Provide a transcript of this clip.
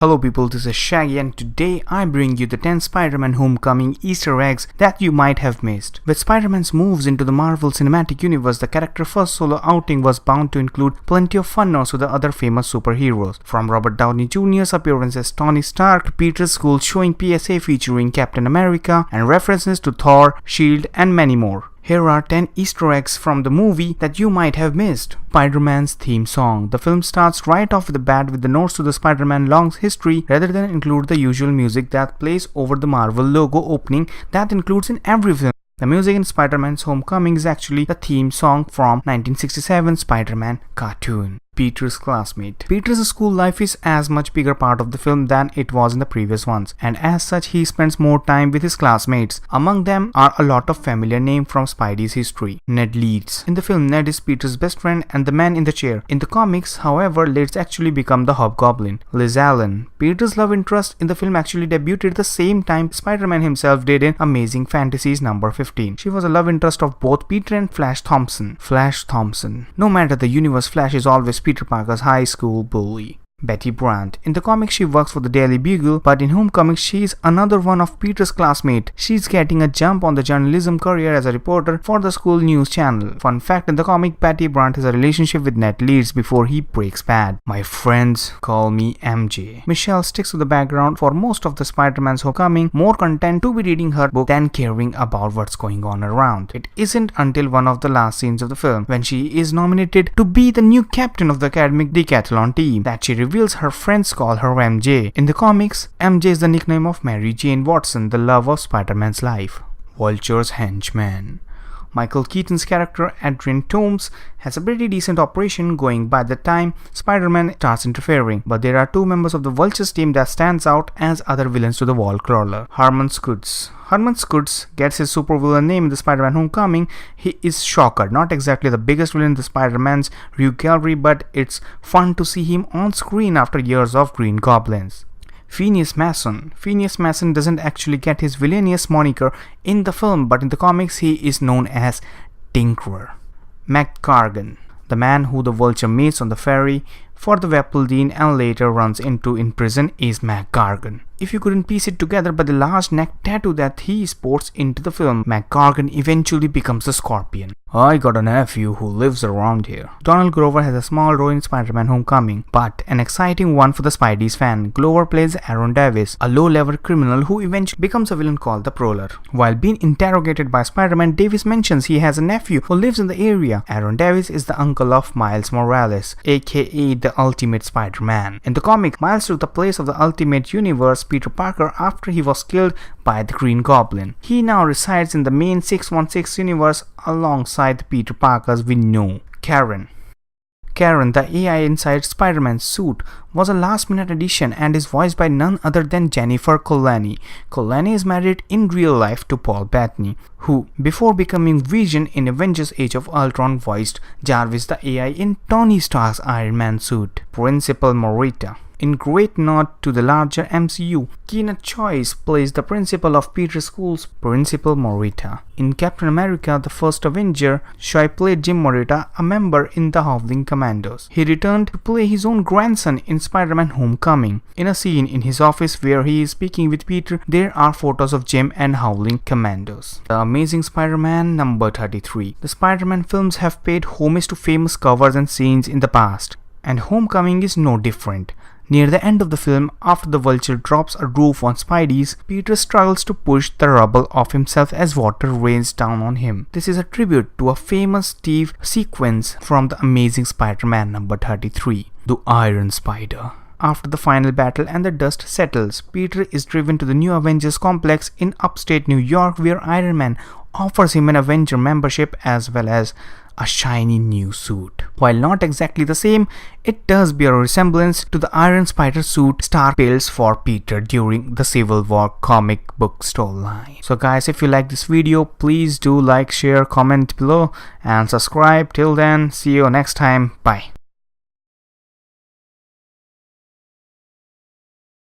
Hello people, this is Shaggy and today I bring you the 10 Spider-Man Homecoming Easter eggs that you might have missed. With Spider-Man's moves into the Marvel Cinematic Universe, the character's first solo outing was bound to include plenty of fun nods with the other famous superheroes. From Robert Downey Jr.'s appearance as Tony Stark to Peter's school showing PSA featuring Captain America and references to Thor, S.H.I.E.L.D. and many more. Here are 10 Easter eggs from the movie that you might have missed. Spider-Man's theme song. The film starts right off the bat with the notes to the Spider-Man long history rather than include the usual music that plays over the Marvel logo opening that includes in every film. The music in Spider-Man's Homecoming is actually the theme song from 1967 Spider-Man cartoon. Peter's classmate. Peter's school life is as much bigger part of the film than it was in the previous ones, and as such he spends more time with his classmates. Among them are a lot of familiar names from Spidey's history. Ned Leeds. In the film, Ned is Peter's best friend and the man in the chair. In the comics, however, Leeds actually become the Hobgoblin. Liz Allen. Peter's love interest in the film actually debuted the same time Spider-Man himself did in Amazing Fantasies number 15. She was a love interest of both Peter and Flash Thompson. No matter the universe, Flash is always Peter Parker's high school bully. Betty Brant. In the comics she works for the Daily Bugle, but in Homecoming she is another one of Peter's classmate. She's getting a jump on the journalism career as a reporter for the school news channel. Fun fact, in the comic Betty Brant has a relationship with Ned Leeds before he breaks bad. My friends call me MJ. Michelle sticks to the background for most of the Spider-Man's Homecoming, more content to be reading her book than caring about what's going on around. It isn't until one of the last scenes of the film, when she is nominated to be the new captain of the academic decathlon team, that she reveals her friends call her MJ. In the comics, MJ is the nickname of Mary Jane Watson, the love of Spider-Man's life. Vulture's henchman. Michael Keaton's character Adrian Toomes has a pretty decent operation going by the time Spider-Man starts interfering, but there are two members of the Vulture's team that stands out as other villains to the wall crawler. Herman Skutz. Herman Skutz gets his supervillain name in the Spider-Man Homecoming. He is Shocker, not exactly the biggest villain in the Spider-Man's Rogue Gallery, but it's fun to see him on screen after years of Green Goblins. Phineas Mason. Phineas Mason doesn't actually get his villainous moniker in the film, but in the comics he is known as Tinkerer. McGargan. The man who the Vulture meets on the ferry for the Wapeldean and later runs into in prison is McGargan. If you couldn't piece it together by the large neck tattoo that he sports into the film, McGargan eventually becomes the Scorpion. I got a nephew who lives around here. Donald Glover has a small role in Spider-Man Homecoming, but an exciting one for the Spidey's fan. Glover plays Aaron Davis, a low-level criminal who eventually becomes a villain called the Prowler. While being interrogated by Spider-Man, Davis mentions he has a nephew who lives in the area. Aaron Davis is the uncle of Miles Morales, aka the Ultimate Spider-Man. In the comic, Miles took the place of the Ultimate Universe Peter Parker after he was killed by the Green Goblin. He now resides in the main 616 universe alongside Peter Parker's we know. Karen, the AI inside Spider-Man's suit, was a last-minute addition and is voiced by none other than Jennifer Connelly. Connelly is married in real life to Paul Bettany, who, before becoming Vision in Avengers Age of Ultron, voiced Jarvis the AI in Tony Stark's Iron Man suit. Principal MORITA. In great nod to the larger MCU, Keenan Choice plays the principal of Peter's school's Principal MORITA. In Captain America: The First Avenger, Choi played Jim MORITA, a member in the Howling Commandos. He returned to play his own grandson in Spider-Man Homecoming. In a scene in his office where he is speaking with Peter, there are photos of Jim and Howling Commandos. The Amazing Spider-Man number 33. The Spider-Man films have paid homage to famous covers and scenes in the past, and Homecoming is no different. Near the end of the film, after the Vulture drops a roof on Spidey's, Peter struggles to push the rubble off himself as water rains down on him. This is a tribute to a famous Steve sequence from the Amazing Spider-Man number 33, The Iron Spider. After the final battle and the dust settles, Peter is driven to the new Avengers complex in upstate New York, where Iron Man offers him an Avenger membership as well as a shiny new suit. While not exactly the same, it does bear a resemblance to the Iron Spider suit Stark builds for Peter during the Civil War comic book storyline. So guys, if you like this video, please do like, share, comment below and subscribe. Till then, see you next time. Bye.